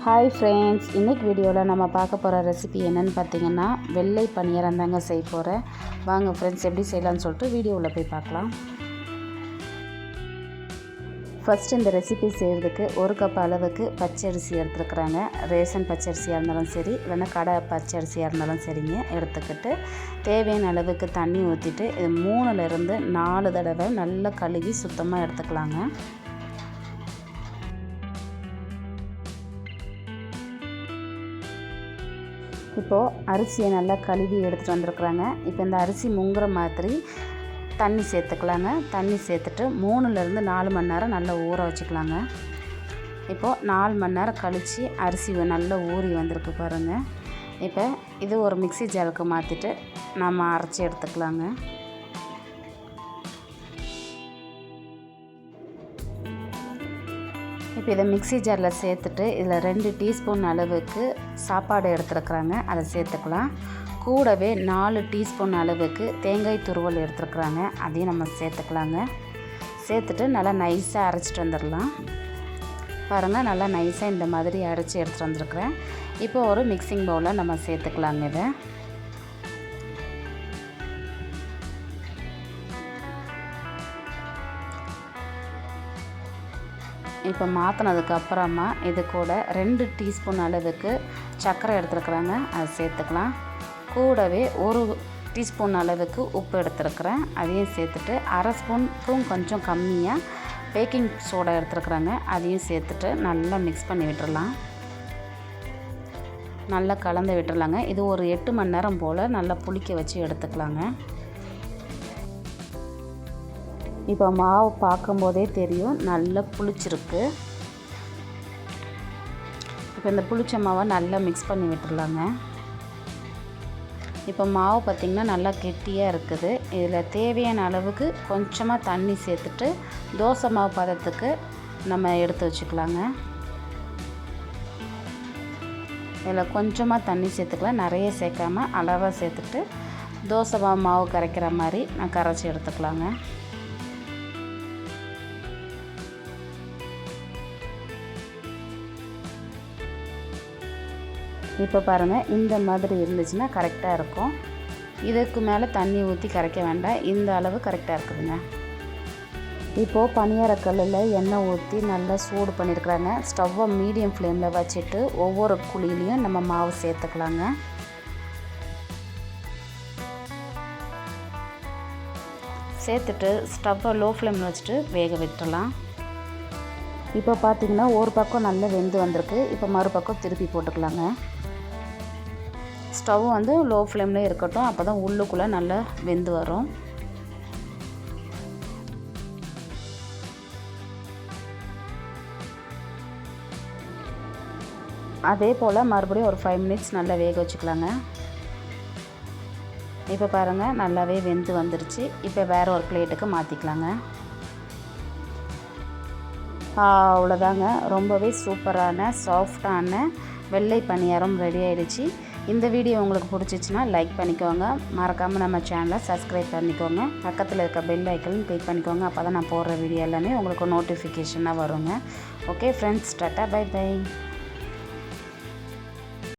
Hi friends, இன்றைக்கி வீடியோவில் நம்ம பார்க்க போகிற ரெசிபி என்னென்னு பார்த்தீங்கன்னா வெள்ளை பனியாரம் தாங்க செய்ய போகிறேன். வாங்க ஃப்ரெண்ட்ஸ், எப்படி செய்யலான்னு சொல்லிட்டு வீடியோவில் போய் பார்க்கலாம். ஃபஸ்ட்டு இந்த ரெசிபி செய்கிறதுக்கு 1 கப் அளவுக்கு பச்சரிசி எடுத்துருக்குறாங்க. ரேஷன் பச்சரிசியாக இருந்தாலும் சரி, இல்லைன்னா கடை பச்சரிசியாக இருந்தாலும் சரிங்க. எடுத்துக்கிட்டு தேவையான அளவுக்கு தண்ணி ஊற்றிட்டு இது 3லேருந்து 4 தடவை நல்லா கழுவி சுத்தமாக எடுத்துக்கலாங்க. இப்போது அரிசியை நல்லா கழுவி எடுத்துகிட்டு வந்திருக்குறாங்க. இப்போ இந்த அரிசி முங்குற மாதிரி தண்ணி சேர்த்துக்கலாங்க. தண்ணி சேர்த்துட்டு 3லேருந்து 4 மணி நேரம் நல்லா ஊற வச்சுக்கலாங்க. இப்போது 4 மணி நேரம் கழித்து அரிசி நல்லா ஊறி வந்திருக்கு பாருங்கள். இப்போ இது ஒரு மிக்ஸி ஜாருக்கு மாற்றிட்டு நம்ம அரைச்சி எடுத்துக்கலாங்க. இப்போ இதை மிக்ஸி ஜாரில் சேர்த்துட்டு இதில் 2 டீஸ்பூன் அளவுக்கு சாப்பாடு எடுத்துருக்குறாங்க, அதை சேர்த்துக்கலாம். கூடவே 4 டீஸ்பூன் அளவுக்கு தேங்காய் துருவல் எடுத்துருக்குறாங்க, அதையும் நம்ம சேர்த்துக்கலாங்க. சேர்த்துட்டு நல்லா நைஸாக அரைச்சிட்டு வந்துடலாம். பாருங்கள், நல்லா நைஸாக இந்த மாதிரி அரைச்சி எடுத்துகிட்டு வந்துருக்குறேன். இப்போ ஒரு மிக்சிங் பவுலில் நம்ம சேர்த்துக்கலாங்க. இதை இப்போ மாற்றினதுக்கப்புறமா இது கூட 2 டீஸ்பூன் அளவுக்கு சர்க்கரை எடுத்துருக்குறாங்க, அதை சேர்த்துக்கலாம். கூடவே 1 டீஸ்பூன் அளவுக்கு உப்பு எடுத்துருக்குறேன், அதையும் சேர்த்துட்டு 1/2 ஸ்பூனுக்கும் கொஞ்சம் கம்மியாக பேக்கிங் சோடா எடுத்துருக்குறாங்க, அதையும் சேர்த்துட்டு நல்லா மிக்ஸ் பண்ணி விட்டுடலாம். நல்லா கலந்து விட்டுடலாங்க. இது ஒரு 8 மணி நேரம் போல் நல்லா புளிக்க வச்சு எடுத்துக்கலாங்க. இப்போ மாவு பார்க்கும்போதே தெரியும் நல்லா புளிச்சிருக்கு. இப்போ இந்த புளிச்ச மாவை நல்லா மிக்ஸ் பண்ணி விட்டுடலாங்க. இப்போ மாவு பார்த்திங்கன்னா நல்லா கெட்டியாக இருக்குது. இதில் தேவையான அளவுக்கு கொஞ்சமாக தண்ணி சேர்த்துட்டு தோசை மாவு பதத்துக்கு நம்ம எடுத்து வச்சுக்கலாங்க. இதில் கொஞ்சமாக தண்ணி சேர்த்துக்கலாம், நிறைய சேர்க்காமல் அளவாக சேர்த்துட்டு தோசை மாவு கரைக்கிற மாதிரி நான் கரைச்சி எடுத்துக்கலாங்க. இப்போ பாருங்கள், இந்த மாதிரி இருந்துச்சுன்னா கரெக்டாக இருக்கும். இதுக்கு மேலே தண்ணி ஊற்றி கரைக்க வேண்டாம், இந்த அளவு கரெக்டாக இருக்குதுங்க. இப்போது பனியாரக்கல்லில் எண்ணெய் ஊற்றி நல்லா சூடு பண்ணியிருக்கிறாங்க. ஸ்டவ்வை மீடியம் ஃப்ளேமில் வச்சுட்டு ஒவ்வொரு குழியிலையும் நம்ம மாவு சேர்த்துக்கலாங்க. சேர்த்துட்டு ஸ்டவ்வை லோ ஃப்ளேமில் வச்சுட்டு வேக விட்டுடலாம். இப்போ பார்த்திங்கன்னா ஒரு பக்கம் நல்லா வெந்து வந்திருக்கு. இப்போ மறுபக்கம் திருப்பி போட்டுக்கலாங்க. ஸ்டவ் லோ ஃப்ளேமில் இருக்கட்டும், அப்போ தான் உள்ளுக்குள்ளே நல்லா வெந்து வரும். அதே போல் மறுபடியும் ஒரு 5 மினிட்ஸ் நல்லா வேக வச்சுக்கலாங்க. இப்போ பாருங்கள், நல்லாவே வெந்து வந்துருச்சு. இப்போ வேறு ஒரு பிளேட்டுக்கு மாற்றிக்கலாங்க. அவ்வளோதாங்க, ரொம்பவே சூப்பரான சாஃப்டான வெள்ளை பனியாரம் ரெடி ஆகிடுச்சு. இந்த வீடியோ உங்களுக்கு பிடிச்சிச்சின்னா லைக் பண்ணிக்கோங்க, மறக்காமல் நம்ம சேனலை சப்ஸ்கிரைப் பண்ணிக்கோங்க, பக்கத்தில் இருக்க பெல் ஐக்கனையும் கிளிக் பண்ணிக்கோங்க. அப்போ தான் நான் போடுற வீடியோ எல்லாமே உங்களுக்கு நோட்டிஃபிகேஷனாக வருங்க. Okay friends, tata, bye by.